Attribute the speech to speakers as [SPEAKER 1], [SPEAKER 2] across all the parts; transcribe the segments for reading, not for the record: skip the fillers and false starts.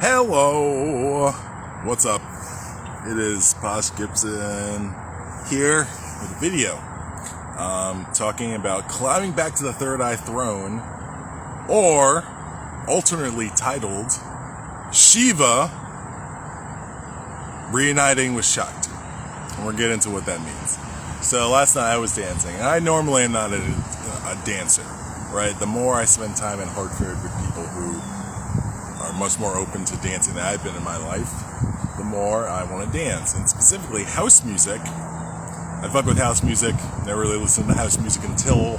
[SPEAKER 1] Hello, what's up? It is Posh Gibson here with a video talking about climbing back to the third eye throne, or alternately titled Shiva Reuniting with Shakti. And we'll get into what that means. So last night I was dancing, and I normally am not a dancer, right? The more I spend time in Hartford with people who are much more open to dancing than I've been in my life, the more I want to dance. And specifically house music. I fuck with house music. Never really listened to house music until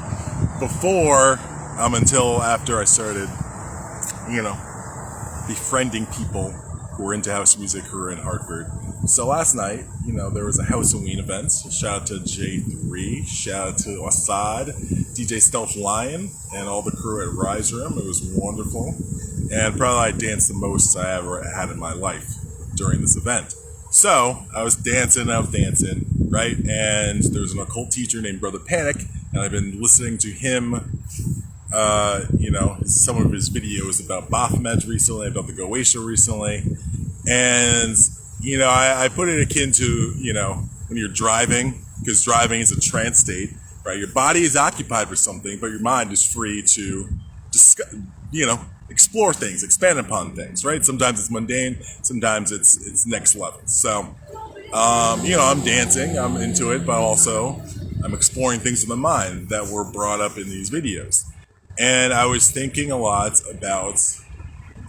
[SPEAKER 1] after I started, befriending people who were into house music who were in Hartford. So last night, there was a House-a-ween event. Shout out to J3, shout out to Assad, DJ Stealth Lion, and all the crew at Rise Room. It was wonderful. And probably I danced the most I ever had in my life during this event. So I was dancing, right? And there was an occult teacher named Brother Panic, and I've been listening to him, some of his videos about Baphomet recently, about the Goetia recently. And, I put it akin to, when you're driving, because driving is a trance state, right? Your body is occupied with something, but your mind is free to explore things, expand upon things, right? Sometimes it's mundane, sometimes it's next level. So, I'm dancing, I'm into it, but also I'm exploring things in the mind that were brought up in these videos. And I was thinking a lot about,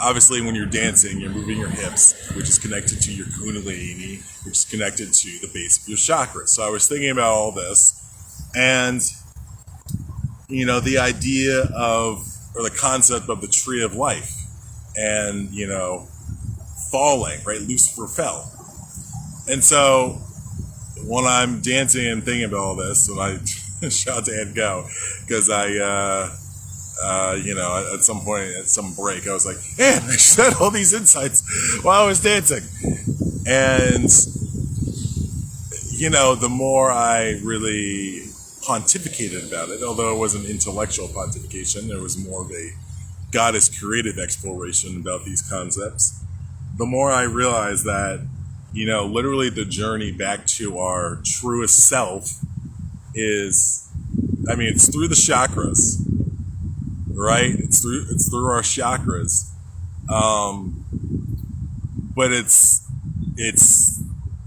[SPEAKER 1] obviously when you're dancing, you're moving your hips, which is connected to your kundalini, which is connected to the base of your chakras. So I was thinking about all this, and, the idea of, or the concept of the tree of life, and, falling, right? Lucifer fell. And so when I'm dancing and thinking about all this, and I shout out to Ed Go, because at some point, at some break, I was like, man, I just had all these insights while I was dancing. And, the more I really pontificated about it, although it wasn't intellectual pontification, it was more of a goddess creative exploration about these concepts, the more I realized that, literally the journey back to our truest self is, it's through the chakras, right? It's through our chakras. But it's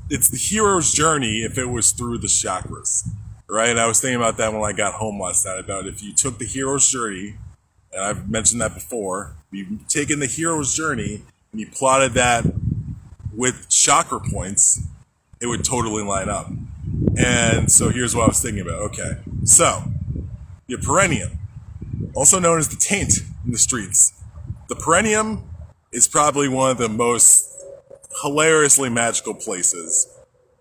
[SPEAKER 1] the hero's journey if it was through the chakras, right? I was thinking about that when I got home last night, about if you took the hero's journey, and I've mentioned that before, you've taken the hero's journey and you plotted that with chakra points, it would totally line up. And so here's what I was thinking about. Okay, so your perineum, also known as the taint in the streets. The perineum is probably one of the most hilariously magical places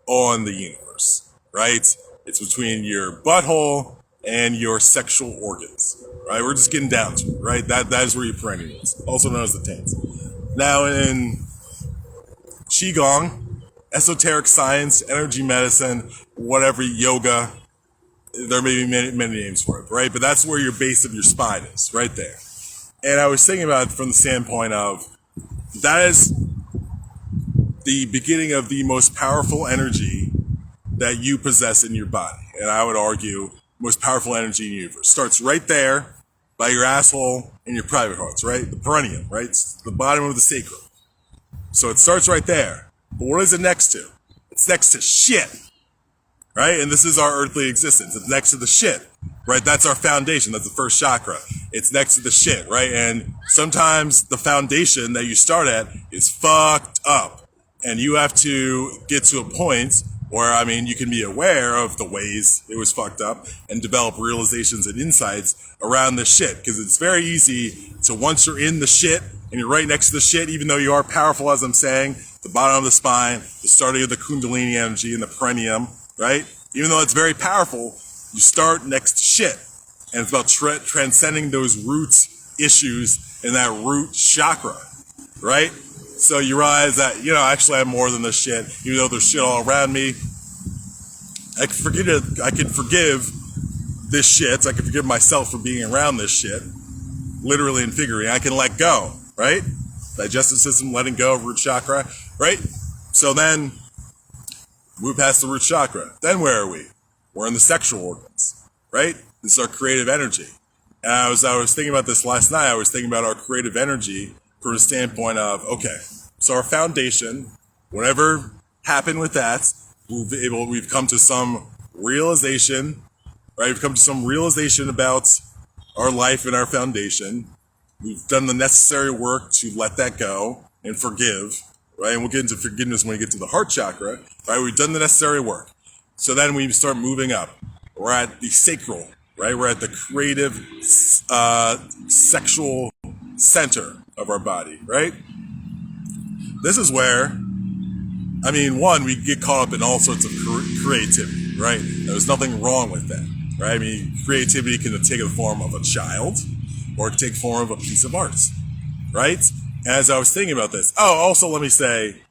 [SPEAKER 1] on the universe, right? It's between your butthole and your sexual organs, right? We're just getting down to it, right? That is where your perineum is, also known as the taint. Now, in Qigong, esoteric science, energy medicine, whatever, yoga, there may be many names for it, right? But that's where your base of your spine is, right there. And I was thinking about it from the standpoint of, that is the beginning of the most powerful energy that you possess in your body. And I would argue, most powerful energy in the universe starts right there by your asshole and your private parts, right? The perineum, right? It's the bottom of the sacral. So it starts right there. But what is it next to? It's next to shit, right? And this is our earthly existence. It's next to the shit, right? That's our foundation. That's the first chakra. It's next to the shit, right? And sometimes the foundation that you start at is fucked up. And you have to get to a point where, you can be aware of the ways it was fucked up and develop realizations and insights around the shit. Because it's very easy to, once you're in the shit and you're right next to the shit, even though you are powerful, as I'm saying, the bottom of the spine, the starting of the kundalini energy in the perineum, right? Even though it's very powerful, you start next to shit. And it's about transcending those root issues in that root chakra, right? So you realize that, actually I'm more than this shit. Even though there's shit all around me, I can forgive this shit. I can forgive myself for being around this shit, literally and figuratively. I can let go, right? digestive system, letting go of root chakra, right? So then, move past the root chakra. Then where are we? We're in the sexual organs, right? This is our creative energy. And I was thinking about this last night. I was thinking about our creative energy from a standpoint of, okay, so our foundation, whatever happened with that, we've come to some realization, right? We've come to some realization about our life and our foundation. We've done the necessary work to let that go and forgive, right? And we'll get into forgiveness when we get to the heart chakra, right? We've done the necessary work. So then we start moving up. We're at the sacral, right? We're at the creative, sexual center of our body, right? This is where, I mean, one, we get caught up in all sorts of creativity, right? There's nothing wrong with that, right? I mean, creativity can take the form of a child, or it can take the form of a piece of art, right? As I was thinking about this, also let me say,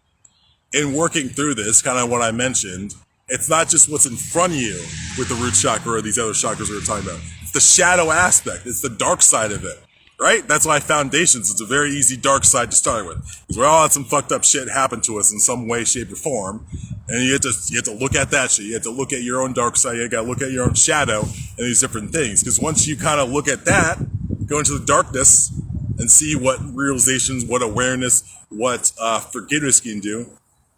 [SPEAKER 1] in working through this, kind of what I mentioned, it's not just what's in front of you with the root chakra or these other chakras we were talking about. It's the shadow aspect. It's the dark side of it, right? That's why foundations, it's a very easy dark side to start with. Because we all had some fucked up shit happen to us in some way, shape, or form. And you have to look at that shit. You have to look at your own dark side. You got to look at your own shadow and these different things. Because once you kind of look at that, go into the darkness and see what realizations, what awareness, what forgiveness can do,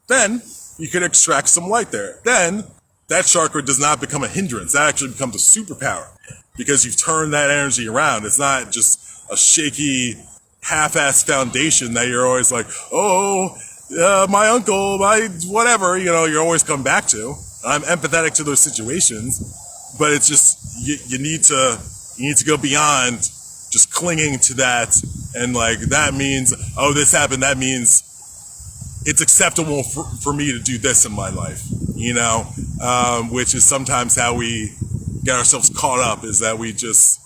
[SPEAKER 1] then you can extract some light there. Then that chakra does not become a hindrance. That actually becomes a superpower because you've turned that energy around. It's not just a shaky, half-assed foundation that you're always like, my uncle, my whatever, you always come back to. I'm empathetic to those situations, but it's just, you need to go beyond just clinging to that. And like, that means, this happened. That means it's acceptable for me to do this in my life, which is sometimes how we get ourselves caught up, is that we just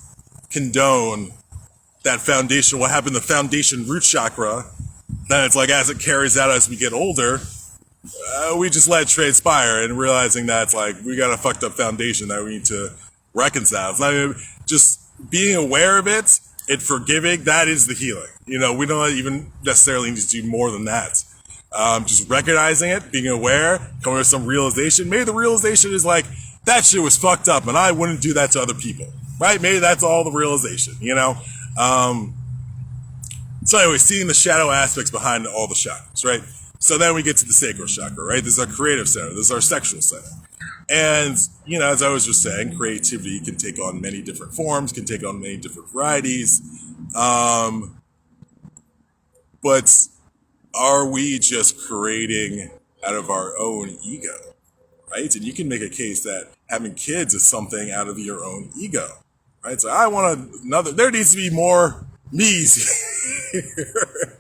[SPEAKER 1] condone that foundation, what happened to the foundation root chakra. Then it's like, as it carries out as we get older, we just let it transpire, and realizing that it's like, we got a fucked up foundation that we need to reconcile. It's not even just being aware of it and forgiving, that is the healing. We don't even necessarily need to do more than that. Just recognizing it, being aware, coming to some realization. Maybe the realization is like, that shit was fucked up and I wouldn't do that to other people, right? Maybe that's all the realization, So anyway, seeing the shadow aspects behind all the chakras, right? So then we get to the sacral chakra, right? This is our creative center. This is our sexual center. And, as I was just saying, creativity can take on many different forms, can take on many different varieties. But are we just creating out of our own ego, right? And you can make a case that having kids is something out of your own ego, right? So I want there needs to be more me's here.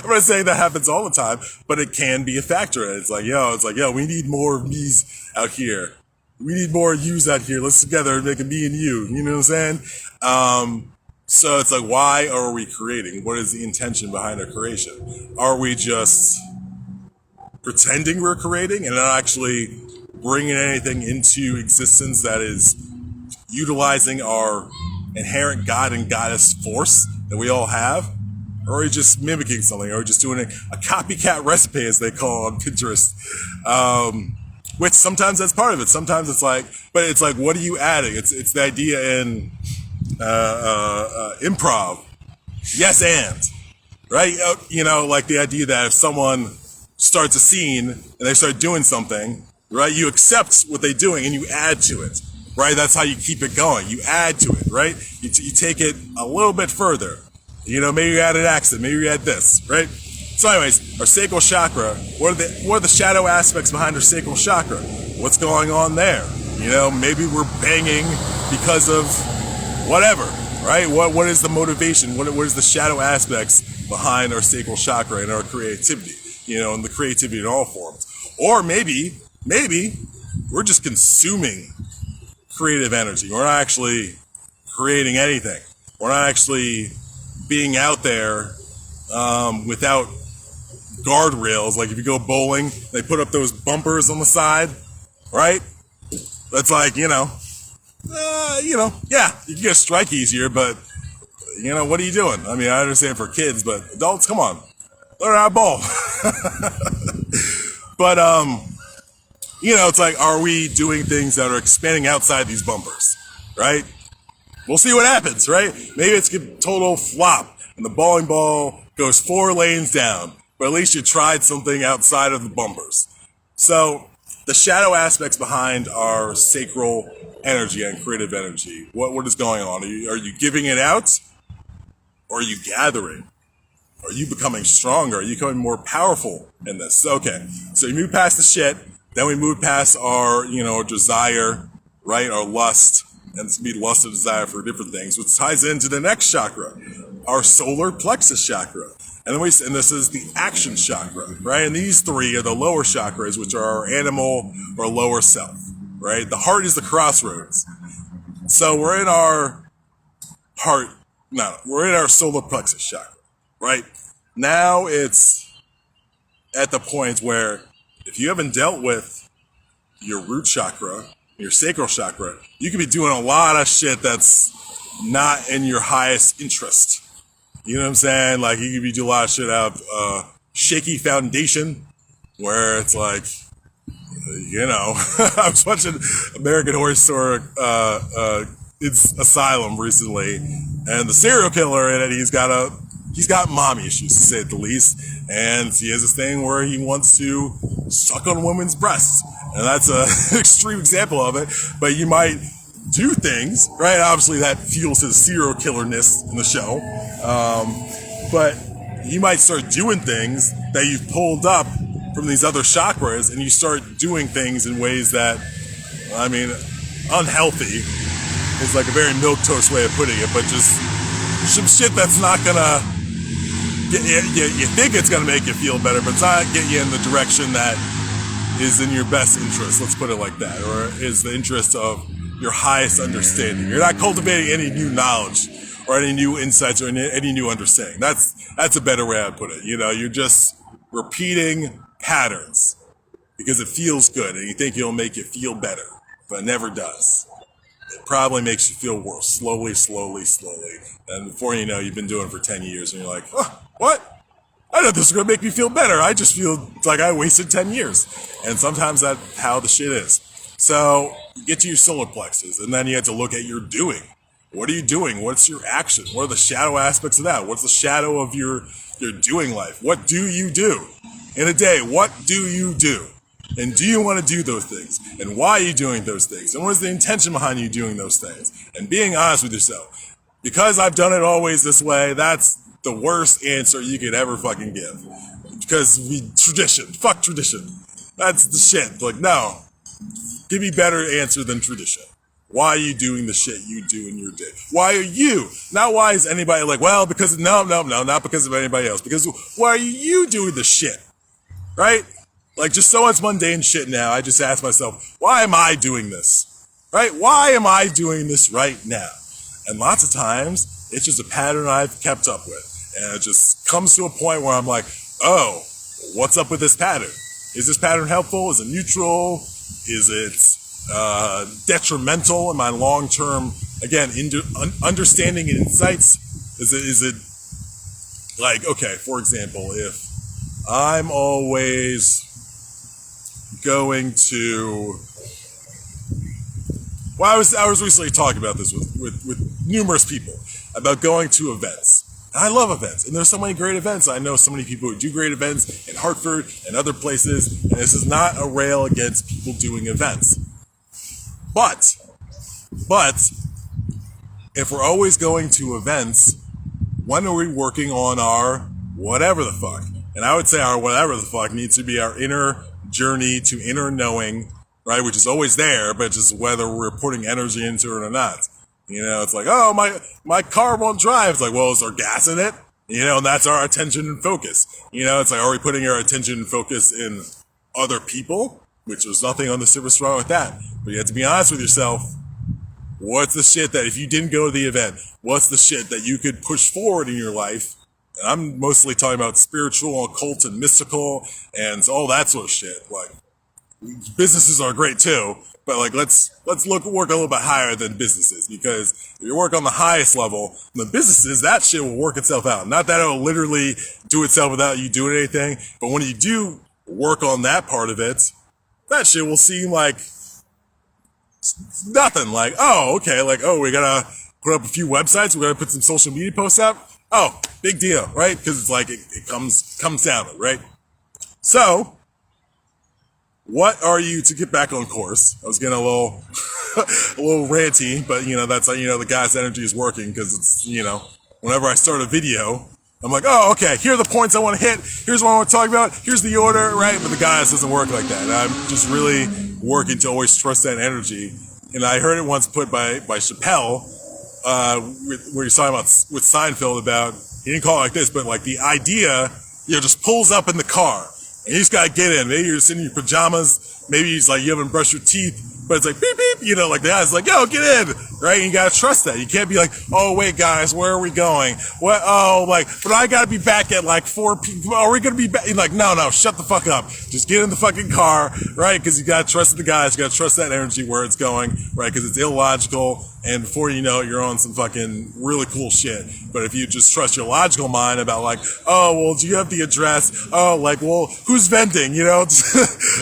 [SPEAKER 1] I'm not saying that happens all the time, but it can be a factor. And it's like, we need more me's out here. We need more yous out here. Let's together make a me and you. You know what I'm saying? So it's like, why are we creating? What is the intention behind our creation? Are we just pretending we're creating and not actually bringing anything into existence that is utilizing our inherent God and goddess force that we all have? Or are we just mimicking something? Or are we just doing a copycat recipe, as they call it on Pinterest? Which sometimes that's part of it. Sometimes it's like, but it's like, what are you adding? It's the idea in improv. Yes, and. Right? Like the idea that if someone starts a scene and they start doing something, right, you accept what they're doing and you add to it. Right? That's how you keep it going. You add to it, right? You take it a little bit further. Maybe you add an accent, maybe you add this, right? So anyways, our sacral chakra, what are the shadow aspects behind our sacral chakra? What's going on there? Maybe we're banging because of whatever, right? What is the motivation? What is the shadow aspects behind our sacral chakra and our creativity? And the creativity in all forms. Or maybe we're just consuming creative energy. We're not actually creating anything. We're not actually being out there without guardrails. Like if you go bowling, they put up those bumpers on the side, right? That's like, yeah, you can get a strike easier, but what are you doing? I mean, I understand for kids, but adults, come on. learn how to bowl. But, you know, it's like, are we doing things that are expanding outside these bumpers, right? We'll see what happens, right? Maybe it's a total flop and the bowling ball goes 4 lanes down, but at least you tried something outside of the bumpers. So the shadow aspects behind our sacral energy and creative energy, what is going on? Are you giving it out, or are you gathering? Are you becoming stronger? Are you becoming more powerful in this? Okay, so you move past the shit, then we move past our, you know, desire, right? Our lust, and it's be lust and desire for different things, which ties into the next chakra, our solar plexus chakra. And this is the action chakra, right? And these 3 are the lower chakras, which are our animal or lower self, right? The heart is the crossroads. So we're in our we're in our solar plexus chakra, right? Now it's at the point where if you haven't dealt with your root chakra, your sacral chakra, you could be doing a lot of shit that's not in your highest interest. You know what I'm saying? Like, you could be doing a lot of shit out of shaky foundation, where it's like, you know, I was watching American Horror Story Asylum recently, and the serial killer in it, he's got mommy issues, to say the least, and he has this thing where he wants to suck on women's breasts, and that's an extreme example of it. But you might do things, right? Obviously that fuels his serial killerness in the show, but you might start doing things that you've pulled up from these other chakras, and you start doing things in ways that, I mean, unhealthy is like a very milquetoast way of putting it, but just some shit that's not gonna get you think it's gonna make you feel better, but it's not get you in the direction that is in your best interest, let's put it like that, or is the interest of your highest understanding. You're not cultivating any new knowledge or any new insights or any new understanding. That's a better way I'd put it. You know, you're just repeating patterns because it feels good and you think it'll make you feel better, but it never does. It probably makes you feel worse, slowly. And before you know, you've been doing it for 10 years and you're like, oh, what? I thought this was going to make me feel better. I just feel like I wasted 10 years. And sometimes that's how the shit is. So you get to your solar plexus, and then you have to look at your doing. What are you doing? What's your action? What are the shadow aspects of that? What's the shadow of your doing life? What do you do in a day? What do you do? And do you want to do those things? And why are you doing those things? And what is the intention behind you doing those things? And being honest with yourself. Because I've done it always this way, that's the worst answer you could ever fucking give. Because tradition. Fuck tradition. That's the shit. Like, no. Give me a better answer than tradition. Why are you doing the shit you do in your day? Why are you? Not why is anybody like, well, because, no, not because of anybody else. Because why are you doing the shit? Right? Like, just so much mundane shit now, I just ask myself, why am I doing this? Right? Why am I doing this right now? And lots of times, it's just a pattern I've kept up with. And it just comes to a point where I'm like, oh, what's up with this pattern? Is this pattern helpful? Is it neutral? Is it detrimental in my long-term, again, understanding and insights? Is it like, okay, for example, if I'm always going to, well, I was recently talking about this with numerous people about going to events. I love events, and there's so many great events. I know so many people who do great events in Hartford and other places, and this is not a rail against people doing events. But, if we're always going to events, when are we working on our whatever the fuck? And I would say our whatever the fuck needs to be our inner journey to inner knowing, right? Which is always there, but just whether we're putting energy into it or not. You know, it's like, oh, my car won't drive. It's like, well, is there gas in it? You know, and that's our attention and focus. You know, it's like, are we putting our attention and focus in other people? Which there's nothing on the surface wrong with that. But you have to be honest with yourself. What's the shit that if you didn't go to the event, what's the shit that you could push forward in your life? And I'm mostly talking about spiritual, occult, and mystical, and all that sort of shit. Like, businesses are great too, But like, let's work a little bit higher than businesses, because if you work on the highest level, the businesses, that shit will work itself out. Not that it'll literally do itself without you doing anything, but when you do work on that part of it, that shit will seem like nothing. Like, oh, okay, like, oh, we gotta put up a few websites, we gotta put some social media posts out. Oh, big deal, right? Because it's like, it comes down to it, right? So, what are you, to get back on course? I was getting a little ranty, but that's how the guy's energy is working, because it's, whenever I start a video, I'm like, oh, okay, here are the points I want to hit, here's what I want to talk about, here's the order, right? But the guys doesn't work like that. And I'm just really working to always trust that energy. And I heard it once put by Chappelle, where he's talking about with Seinfeld about, he didn't call it like this, but like the idea, just pulls up in the car. And you just gotta get in. Maybe you're sitting in your pajamas. Maybe it's like you haven't brushed your teeth, but it's like beep beep. Like the guy's like, yo, get in, right? And you gotta trust that. You can't be like, oh wait, guys, where are we going? What? Oh, like, but I gotta be back at like 4 p.m. Are we gonna be back? You're like, no, shut the fuck up. Just get in the fucking car, right? Because you gotta trust the guys. You gotta trust that energy where it's going, right? Because it's illogical. And before you know it, you're on some fucking really cool shit. But if you just trust your logical mind about like, oh, well, do you have the address? Oh, like, well, who's vending?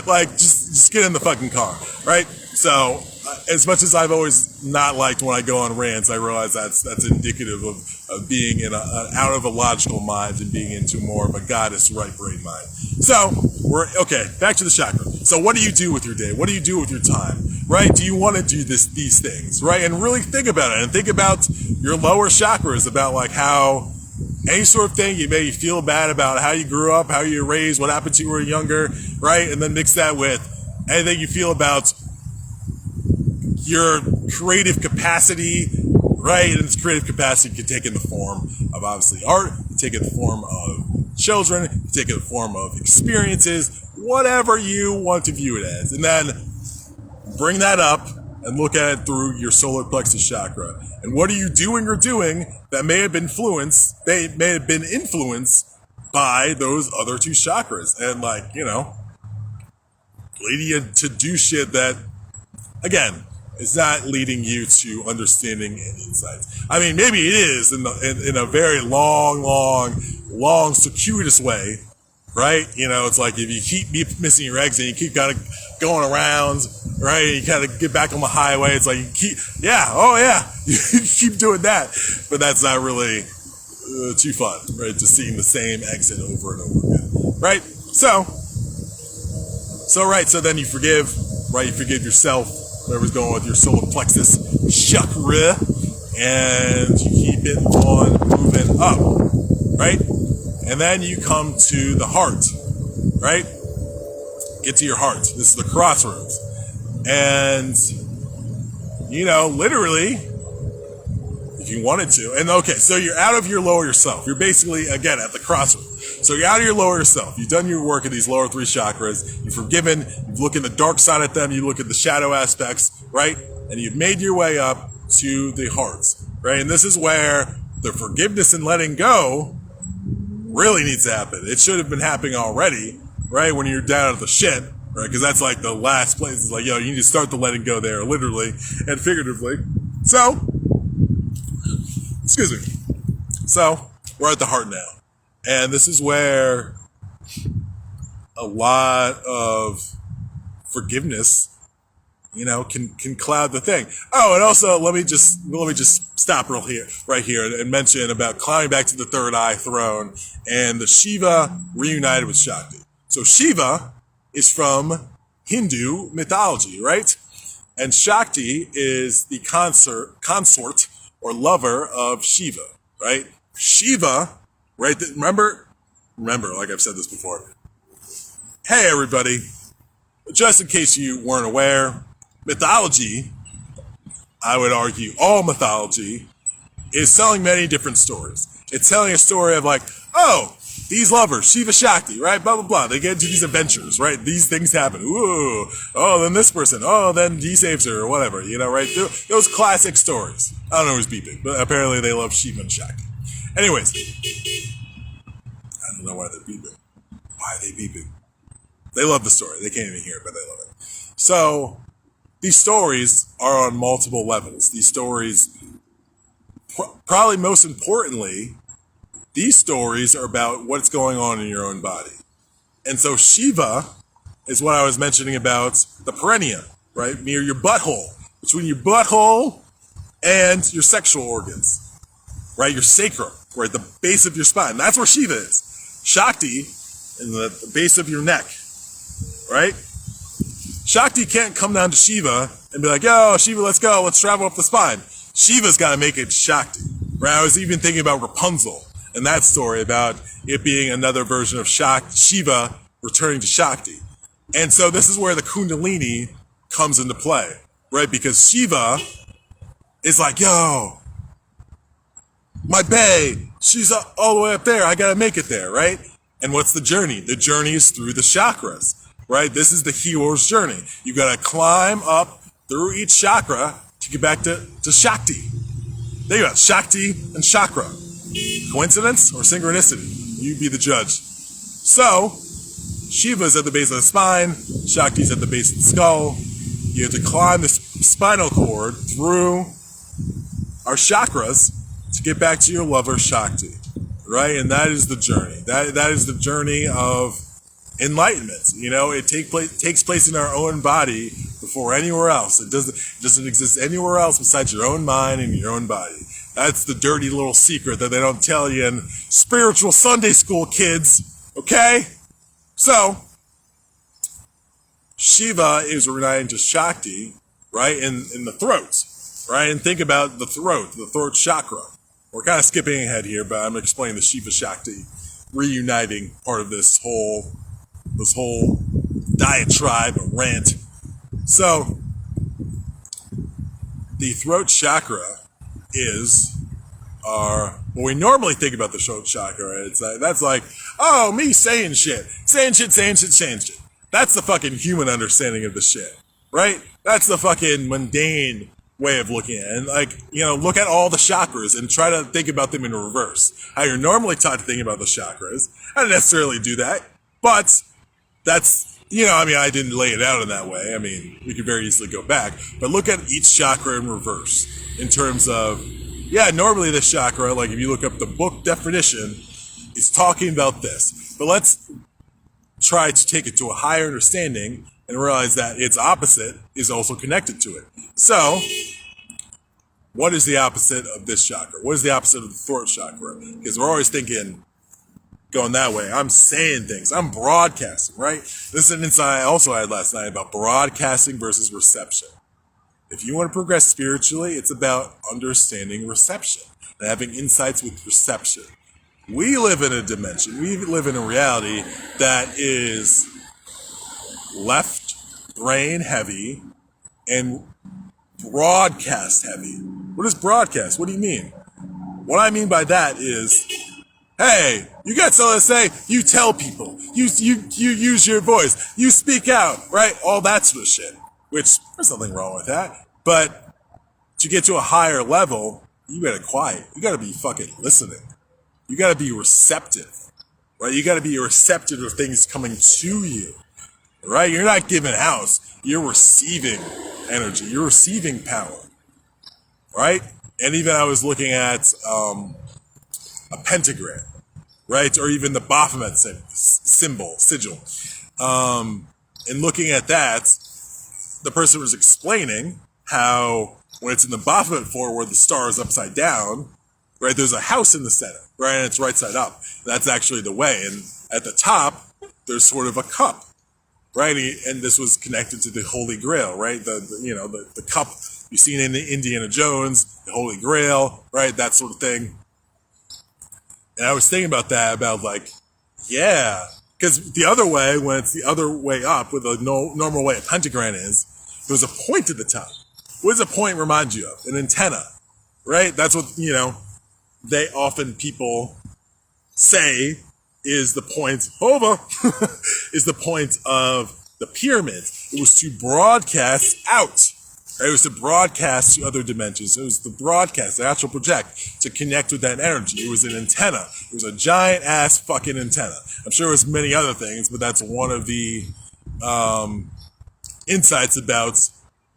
[SPEAKER 1] Like, just get in the fucking car, right? So, as much as I've always not liked when I go on rants, I realize that's indicative of being in out of a logical mind and being into more of a goddess right brain mind. So, back to the chakra. So what do you do with your day? What do you do with your time? Right? Do you want to do these things? Right? And really think about it, and think about your lower chakras, about like how any sort of thing you may feel bad about, how you grew up, how you were raised, what happened to you when you were younger, right? And then mix that with anything you feel about your creative capacity, right? And this creative capacity can take in the form of obviously art, can take in the form of children, can take in the form of experiences, whatever you want to view it as. And then bring that up and look at it through your solar plexus chakra. And what are you doing or doing that may have been influenced by those other two chakras? And like, leading you to do shit that, again, it's not leading you to understanding and insights. I mean, maybe it is in a very long, circuitous way, right? It's like if you keep missing your exit, and you keep kind of going around, right? You kind of get back on the highway. It's like you keep doing that, but that's not really too fun, right? Just seeing the same exit over and over again, right? So then you forgive, right? You forgive yourself, whatever's going with your solar plexus chakra, and you keep it on moving up, right? And then you come to the heart, right? Get to your heart. This is the crossroads. And, literally, if you wanted to, and okay, so you're out of your lower self. You're basically, again, at the crossroads. So you're out of your lower self. You've done your work in these lower three chakras. You've forgiven. You've looked at the dark side at them. You look at the shadow aspects, right? And you've made your way up to the heart, right? And this is where the forgiveness and letting go really needs to happen. It should have been happening already, right? When you're down at the shit, right? Because that's like the last place. It's like, you need to start the letting go there, literally and figuratively. So, excuse me. So, we're at the heart now. And this is where a lot of forgiveness, can cloud the thing. Oh, and also let me just stop right here and mention about climbing back to the third eye throne and the Shiva reunited with Shakti. So Shiva is from Hindu mythology, right? And Shakti is the consort or lover of Shiva, right? Shiva, right? Remember, like I've said this before. Hey, everybody. Just in case you weren't aware, mythology, I would argue all mythology, is telling many different stories. It's telling a story of like, oh, these lovers, Shiva Shakti, right? Blah, blah, blah. They get into these adventures, right? These things happen. Ooh. Oh, then this person. Oh, then he saves her or whatever, right? Those classic stories. I don't know who's beeping, but apparently they love Shiva and Shakti. Anyways. I don't know why they're beeping. Why are they beeping? They love the story. They can't even hear it, but they love it. So, these stories are on multiple levels. These stories, probably most importantly, these stories are about what's going on in your own body. And so Shiva is what I was mentioning about the perineum, right? Near your butthole, between your butthole and your sexual organs, right? Your sacrum, right? The base of your spine. That's where Shiva is. Shakti in the base of your neck, right? Shakti can't come down to Shiva and be like, yo, Shiva, let's go. Let's travel up the spine. Shiva's got to make it Shakti, right? I was even thinking about Rapunzel and that story about it being another version of Shiva returning to Shakti. And so this is where the kundalini comes into play, right? Because Shiva is like, yo, my bae, she's all the way up there. I got to make it there, right? And what's the journey? The journey is through the chakras, right? This is the hero's journey. You got to climb up through each chakra to get back to Shakti. There you go, Shakti and chakra. Coincidence or synchronicity? You be the judge. So, Shiva's at the base of the spine, Shakti's at the base of the skull. You have to climb the spinal cord through our chakras to get back to your lover Shakti, right? And that is the journey. That is the journey of enlightenment. You know, it takes place in our own body before anywhere else. It doesn't exist anywhere else besides your own mind and your own body. That's the dirty little secret that they don't tell you in spiritual Sunday school, kids. Okay? So, Shiva is reuniting to Shakti, right, in the throat, right? And think about the throat chakra. We're kind of skipping ahead here, but I'm explaining the Shiva Shakti reuniting part of this whole diatribe or rant. So, the throat chakra is what we normally think about the throat chakra. That's like, oh, me saying shit. That's the fucking human understanding of the shit, right? That's the fucking mundane way of looking at it. And like, you know, look at all the chakras and try to think about them in reverse. How you're normally taught to think about the chakras. I didn't necessarily do that, but that's, you know, I mean, I didn't lay it out in that way. I mean, we could very easily go back, but look at each chakra in reverse in terms of, yeah, normally this chakra, like if you look up the book definition, it's talking about this. But let's try to take it to a higher understanding and realize that its opposite is also connected to it. So, what is the opposite of this chakra? What is the opposite of the throat chakra? Because we're always thinking, going that way. I'm saying things. I'm broadcasting, right? This is an insight I also had last night about broadcasting versus reception. If you want to progress spiritually, it's about understanding reception and having insights with reception. We live in a dimension, we live in a reality that is left brain heavy and broadcast heavy. What is broadcast? What do you mean? What I mean by that is, hey, you got something to say, you tell people. You use your voice. You speak out, right? All that sort of shit. Which, there's nothing wrong with that. But to get to a higher level, you gotta quiet. You gotta be fucking listening. You gotta be receptive, right? You gotta be receptive of things coming to you, right? You're not giving out. You're receiving energy. You're receiving power, right? And even I was looking at a pentagram, right? Or even the Baphomet symbol, sigil. And looking at that, the person was explaining how when it's in the Baphomet form where the star is upside down, right, there's a house in the center, right, and it's right side up. That's actually the way. And at the top, there's sort of a cup, right? And this was connected to the Holy Grail, right? The cup you've seen in Indiana Jones, the Holy Grail, right? That sort of thing. And I was thinking about that, about like, yeah, because the other way, when it's the other way up, with the normal way a pentagram is, there's a point at the top. What does a point remind you of? An antenna, right? That's what, you know, people say is the point, is the point of the pyramid. It was to broadcast out. Right? It was to broadcast to other dimensions. It was to broadcast, the astral project, to connect with that energy. It was an antenna. It was a giant ass fucking antenna. I'm sure there's many other things, but that's one of the insights about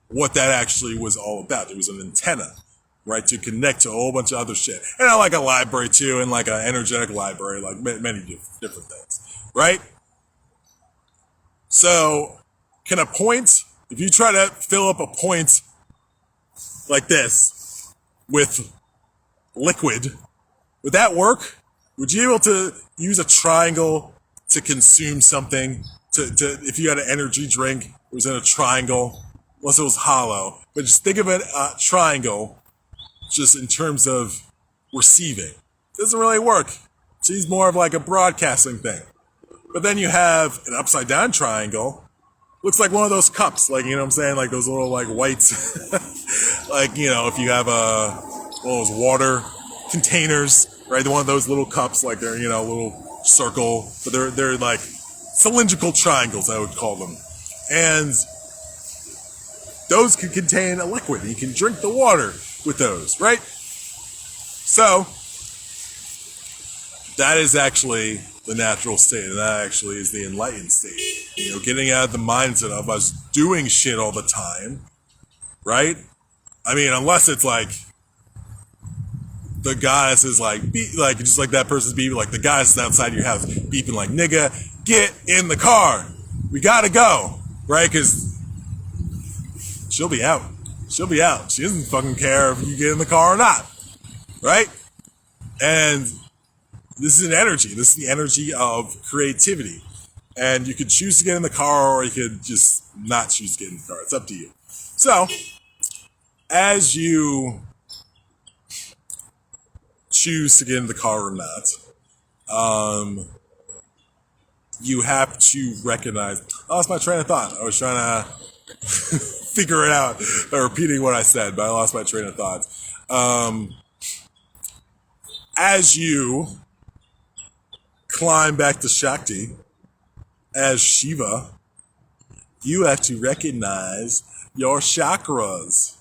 [SPEAKER 1] what that actually was all about. It was an antenna, right, to connect to a whole bunch of other shit. And I like a library too, and like an energetic library, like many different things, right? So, can a point, if you try to fill up a point like this with liquid, would that work? Would you be able to use a triangle to consume something? If you had an energy drink, it was in a triangle, unless it was hollow. But just think of it, triangle, just in terms of receiving. It doesn't really work. It's more of like a broadcasting thing. But then you have an upside down triangle. Looks like one of those cups, like, you know what I'm saying? Like those little like whites. Like, you know, if you have one of those water containers, right? One of those little cups, like they're, you know, a little circle, but they're like cylindrical triangles, I would call them. And those can contain a liquid. You can drink the water with those, right? So that is actually the natural state, and that actually is the enlightened state. You know, getting out of the mindset of us doing shit all the time, right? I mean, unless it's like the goddess is like, like just like that person's beeping, like the goddess is outside your house beeping like, nigga, get in the car. We gotta go, right? Because she'll be out. She'll be out. She doesn't fucking care if you get in the car or not, right? And this is an energy. This is the energy of creativity. And you could choose to get in the car, or you could just not choose to get in the car. It's up to you. So, as you choose to get in the car or not, you have to recognize... I lost my train of thought. I was trying to figure it out by repeating what I said, but I lost my train of thought. As you climb back to Shakti, as Shiva, you have to recognize your chakras.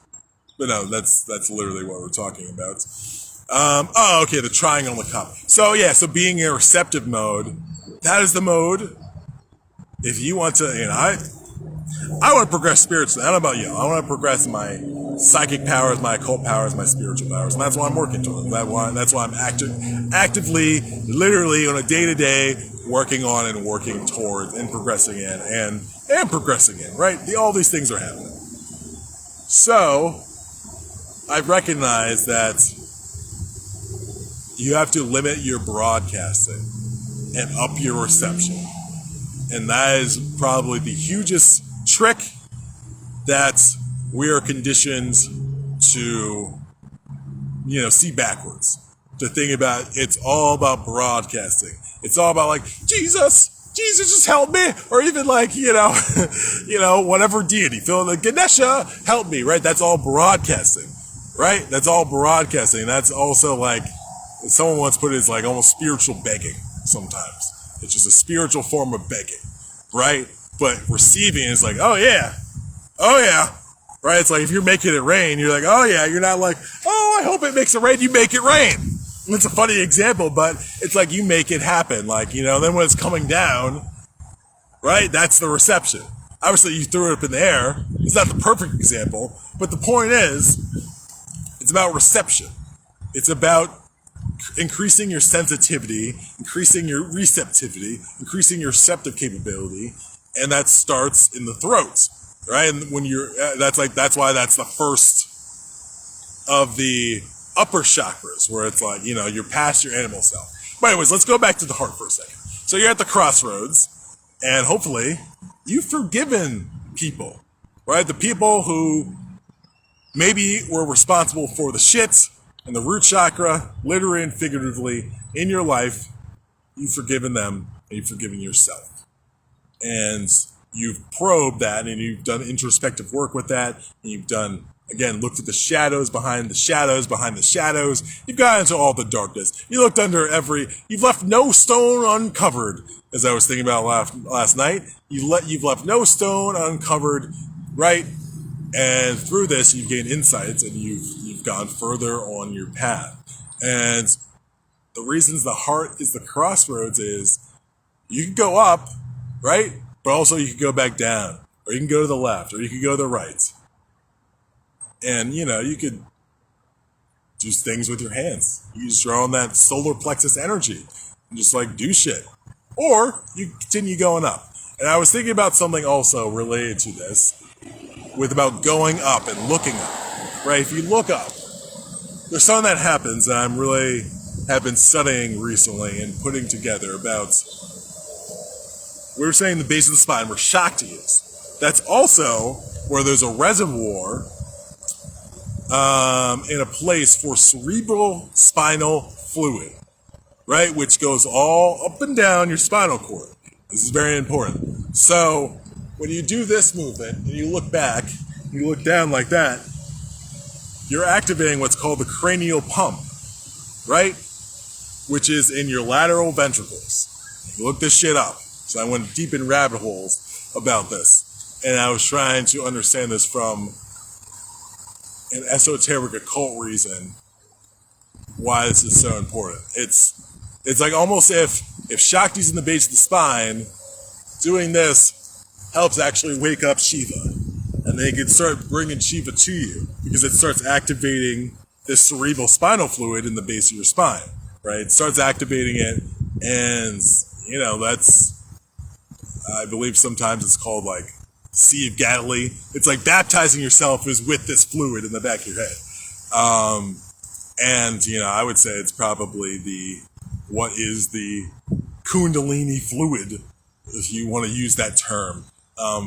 [SPEAKER 1] But no, that's literally what we're talking about. Okay, the triangle on the cup. So yeah, so being in a receptive mode, that is the mode. If you want to, you know, I want to progress spiritually. I don't know about you. I want to progress my psychic powers, my occult powers, my spiritual powers, and that's why I'm working towards. That's why I'm actively, literally, on a day-to-day, working on and working towards and progressing in and progressing in. Right? All these things are happening. So I've recognized that you have to limit your broadcasting and up your reception, and that is probably the hugest trick that we are conditioned to, you know, see backwards. To think about, it's all about broadcasting. It's all about like, Jesus just help me, or even like, you know, whatever deity, feel like Ganesha, help me, right? That's all broadcasting, right? That's all broadcasting. That's also like, someone once put it as like almost spiritual begging sometimes. It's just a spiritual form of begging, right? But receiving is like, oh yeah, right? It's like if you're making it rain, you're like, oh yeah, you're not like, oh, I hope it makes it rain, you make it rain. And it's a funny example, but it's like you make it happen, like, you know, then when it's coming down, right, that's the reception. Obviously you threw it up in the air, it's not the perfect example, but the point is, it's about reception. It's about increasing your sensitivity, increasing your receptivity, increasing your receptive capability, and that starts in the throat, right? And when you're, that's why that's the first of the upper chakras, where it's like, you know, you're past your animal self. But anyways, let's go back to the heart for a second. So you're at the crossroads, and hopefully you've forgiven people, right? The people who maybe were responsible for the shit and the root chakra, literally and figuratively, in your life. You've forgiven them, and you've forgiven yourself. And you've probed that, and you've done introspective work with that, and you've done, again, looked at the shadows behind the shadows behind the shadows. You've got into all the darkness. You looked under you've left no stone uncovered, as I was thinking about last night. You've left no stone uncovered, right? And through this, you've gained insights, and you've gone further on your path. And the reasons the heart is the crossroads is you can go up, right? But also you can go back down, or you can go to the left, or you can go to the right. And, you could do things with your hands. You just draw on that solar plexus energy and just like do shit. Or you continue going up. And I was thinking about something also related to this with about going up and looking up, right? If you look up, there's something that happens that I'm really have been studying recently and putting together about, we were saying the base of the spine where Shakti is. That's also where there's a reservoir in a place for cerebral spinal fluid, right? Which goes all up and down your spinal cord. This is very important. So when you do this movement and you look back, you look down like that, you're activating what's called the cranial pump, right? Which is in your lateral ventricles. You look this shit up. So I went deep in rabbit holes about this. And I was trying to understand this from an esoteric occult reason why this is so important. It's like almost if Shakti's in the base of the spine, doing this helps actually wake up Shiva. And they can start bringing Shiva to you because it starts activating this cerebral spinal fluid in the base of your spine, right? It starts activating it, and, that's, I believe sometimes it's called like Sea of Galilee. It's like baptizing yourself is with this fluid in the back of your head. And, I would say it's probably what is the kundalini fluid, if you want to use that term,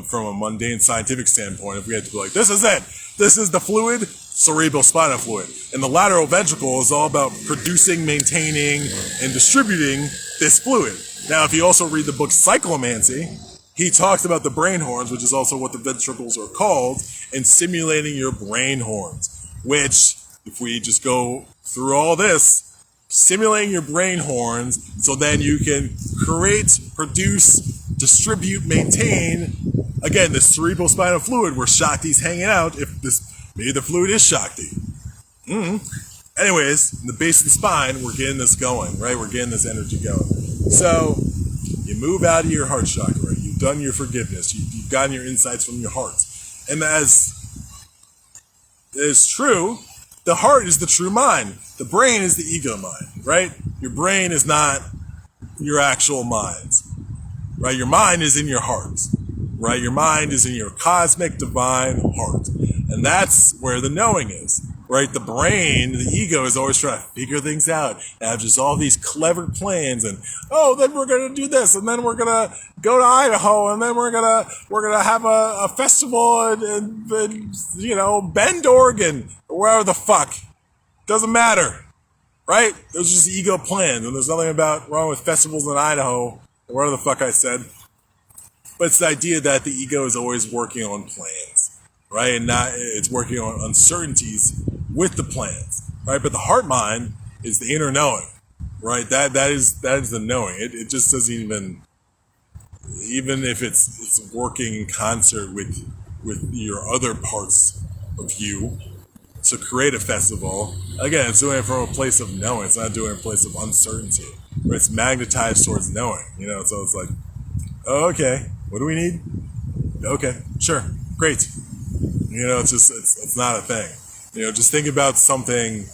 [SPEAKER 1] from a mundane scientific standpoint. If we had to be like, this is it, this is the fluid, cerebral spinal fluid. And the lateral ventricle is all about producing, maintaining, and distributing this fluid. Now, if you also read the book Psychomancy, he talks about the brain horns, which is also what the ventricles are called, and simulating your brain horns, which, if we just go through all this, simulating your brain horns so then you can create, produce, distribute, maintain, again, the cerebral spinal fluid where Shakti's hanging out, maybe the fluid is Shakti. Anyways, in the base of the spine, we're getting this going, right? We're getting this energy going. So, you move out of your heart chakra. You've done your forgiveness. You've gotten your insights from your heart. And as is true, the heart is the true mind. The brain is the ego mind, right? Your brain is not your actual mind, right? Your mind is in your heart, right? Your mind is in your cosmic divine heart. And that's where the knowing is, right? The brain, the ego, is always trying to figure things out and have just all these clever plans and, then we're going to do this, and then we're going to go to Idaho, and then we're going to have a festival in Bend, Oregon, or wherever the fuck. Doesn't matter, right? Those are just ego plans, and there's nothing wrong with festivals in Idaho, or whatever the fuck I said. But it's the idea that the ego is always working on plans, right? And it's working on uncertainties with the plans, right? But the heart mind is the inner knowing, right? That is the knowing. It just doesn't even if it's working in concert with your other parts of you to create a festival. Again, it's doing it from a place of knowing. It's not doing it from a place of uncertainty. Right? It's magnetized towards knowing, so it's like, okay, what do we need? Okay, sure, great. It's just, it's not a thing. Just think about something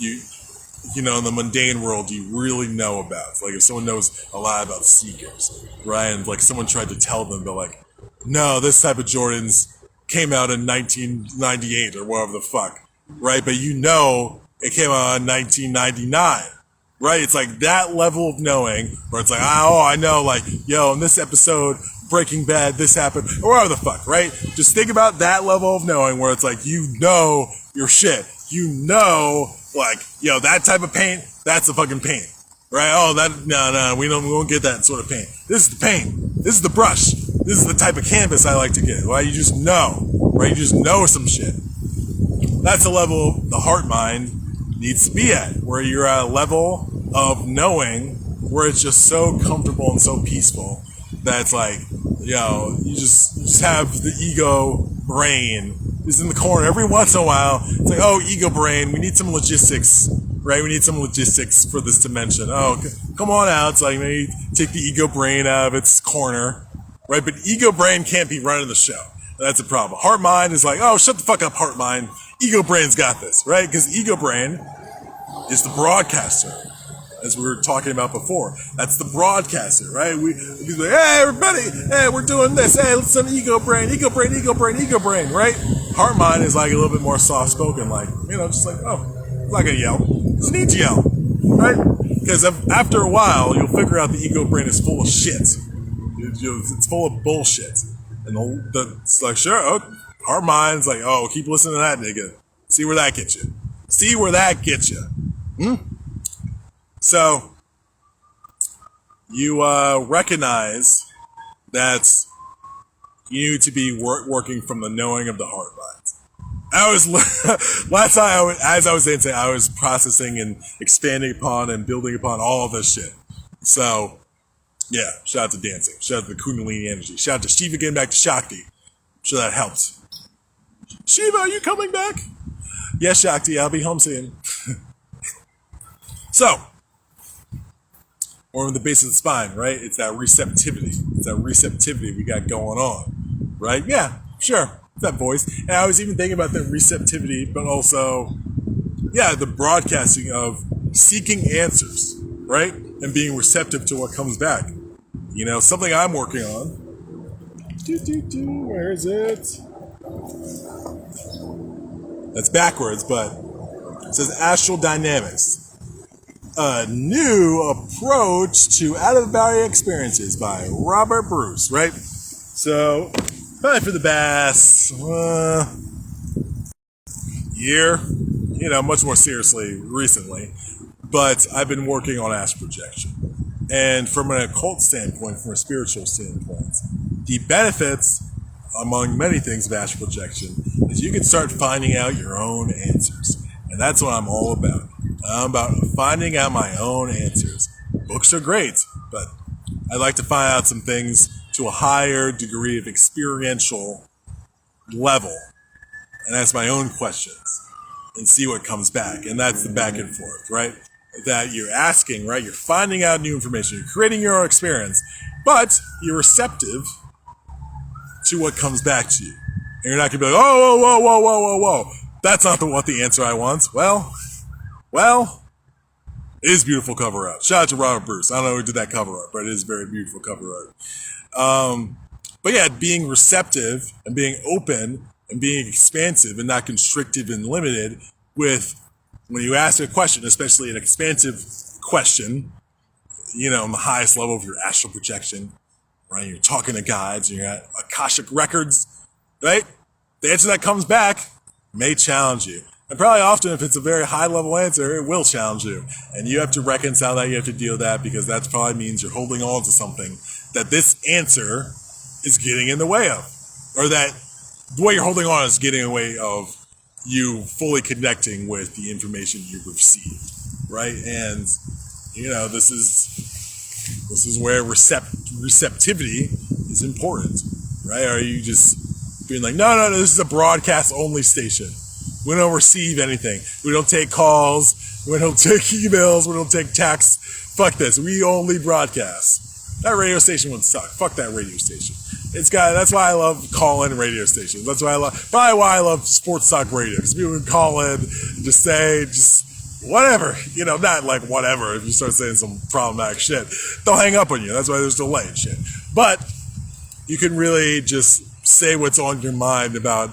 [SPEAKER 1] in the mundane world you really know about. It's like if someone knows a lot about sneakers, right? And like someone tried to tell them, they're like, no, this type of Jordans came out in 1998 or whatever the fuck, right? But it came out in 1999, right? It's like that level of knowing where it's like, I know, like, in this episode, Breaking Bad, this happened, or whatever the fuck, right? Just think about that level of knowing where it's like, your shit. Like, that type of paint, that's the fucking paint, right? No, we won't get that sort of paint. This is the paint. This is the brush. This is the type of canvas I like to get, right? You just know, right? You just know some shit. That's the level the heart mind needs to be at, where you're at a level of knowing where it's just so comfortable and so peaceful that it's like, you just have the ego brain is in the corner every once in a while. It's like, ego brain, we need some logistics, right? We need some logistics for this dimension. Come on out. It's like, maybe take the ego brain out of its corner, right? But ego brain can't be running the show. That's a problem. Heart mind is like, oh, shut the fuck up, heart mind. Ego brain's got this, right? Because ego brain is the broadcaster, as we were talking about before. That's the broadcaster, right? We like, hey, everybody, hey, we're doing this. Hey, listen, ego brain, ego brain, ego brain, ego brain, right? Heart mind is like a little bit more soft spoken, like, just like, oh, I'm not gonna yell. Doesn't need to yell, right? Because after a while, you'll figure out the ego brain is full of shit. It's full of bullshit. And it's like, sure, heart mind's like, oh, keep listening to that nigga. See where that gets you. See where that gets you. So, you recognize that you need to be working from the knowing of the heart mind. I was, last time, as I was saying, I was processing and expanding upon and building upon all of this shit. So, yeah, shout out to dancing. Shout out to the kundalini energy. Shout out to Shiva getting back to Shakti. I'm sure that helped. Shiva, are you coming back? Yes, Shakti, I'll be home soon. So, or on the base of the spine, right? It's that receptivity. It's that receptivity we got going on, right? Yeah, sure. It's that voice. And I was even thinking about that receptivity, but also, yeah, the broadcasting of seeking answers, right? And being receptive to what comes back. Something I'm working on. Where is it? That's backwards, but it says astral dynamics. A new approach to out-of-body experiences by Robert Bruce, right? So, probably for the past year, much more seriously recently, but I've been working on astral projection. And from an occult standpoint, from a spiritual standpoint, the benefits, among many things, of astral projection is you can start finding out your own answers. And that's what I'm all about. I'm about finding out my own answers. Books are great, but I'd like to find out some things to a higher degree of experiential level and ask my own questions and see what comes back. And that's the back and forth, right? That you're asking, right? You're finding out new information. You're creating your own experience, but you're receptive to what comes back to you. And you're not going to be like, oh, whoa, whoa, whoa, whoa, whoa, whoa. That's not what the answer I want. Well, it is beautiful cover art. Shout out to Robert Bruce. I don't know who did that cover art, but it is very beautiful cover art. But yeah, being receptive and being open and being expansive and not constricted and limited with when you ask a question, especially an expansive question, on the highest level of your astral projection, right? You're talking to guides and you're at Akashic Records, right? The answer that comes back may challenge you. And probably often, if it's a very high-level answer, it will challenge you. And you have to reconcile that, you have to deal with that, because that probably means you're holding on to something that this answer is getting in the way of. Or that the way you're holding on is getting in the way of you fully connecting with the information you've received, right? And, this is where receptivity is important, right? Are you just being like, no, this is a broadcast-only station. We don't receive anything. We don't take calls. We don't take emails. We don't take texts. Fuck this. We only broadcast. That radio station would suck. Fuck that radio station. That's why I love call-in radio stations. That's why I love sports talk radio. Because people can call in, just say, whatever. Not like whatever. If you start saying some problematic shit, they'll hang up on you. That's why there's delay and shit. But you can really just say what's on your mind about,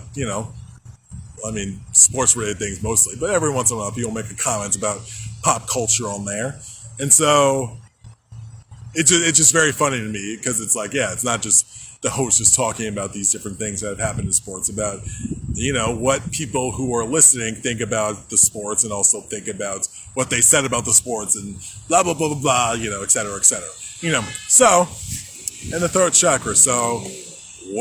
[SPEAKER 1] sports-related things mostly, but every once in a while people make a comment about pop culture on there. And so it's just very funny to me, because it's like, yeah, it's not just the host just talking about these different things that have happened in sports, about, what people who are listening think about the sports, and also think about what they said about the sports, and blah, blah, blah, blah, blah, et cetera, et cetera. So, and the throat chakra. So